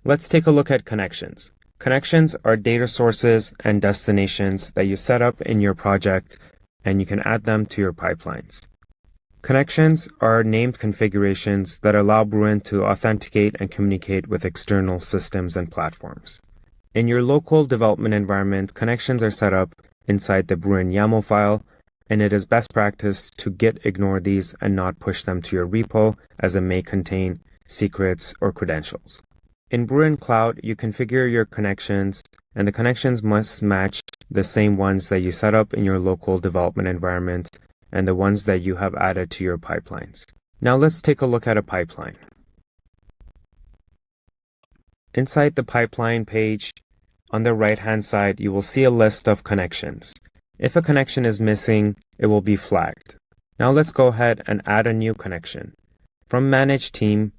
Let's take a look at connections. Connections are data sources and destinations that you set up in your project, and you can add them to your pipelines. Connections are named configurations that allow Bruin to authenticate and communicate with external systems and platforms. In your local development environment, connections are set up inside the Bruin YAML file, and it is best practice to git ignore these and not push them to your repo, as it may contain secrets or credentials. In Bruin Cloud, you configure your connections, and the connections must match the same ones that you set up in your local development environment and the ones that you have added to your pipelines. Now let's take a look at a pipeline. Inside the pipeline page, on the right-hand side, you will see a list of connections. If a connection is missing, it will be flagged. Now let's go ahead and add a new connection. From Manage Team,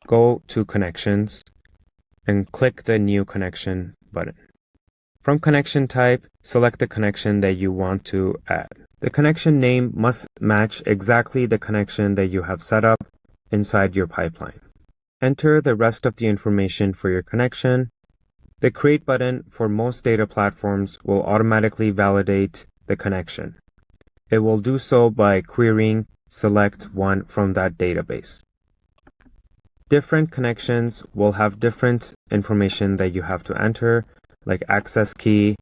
go to Connections, and click the New Connection button. From Connection Type, select the connection that you want to add. The connection name must match exactly the connection that you have set up inside your pipeline. Enter the rest of the information for your connection. The Create button for most data platforms will automatically validate the connection. It will do so by querying select one from that database. Different connections will have different information that you have to enter, like access key,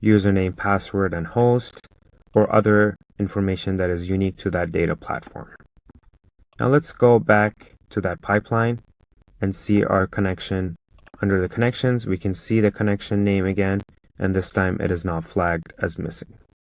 username, password, and host, or other information that is unique to that data platform. Now let's go back to that pipeline and see our connection. Under the connections, we can see the connection name again, and this time it is not flagged as missing.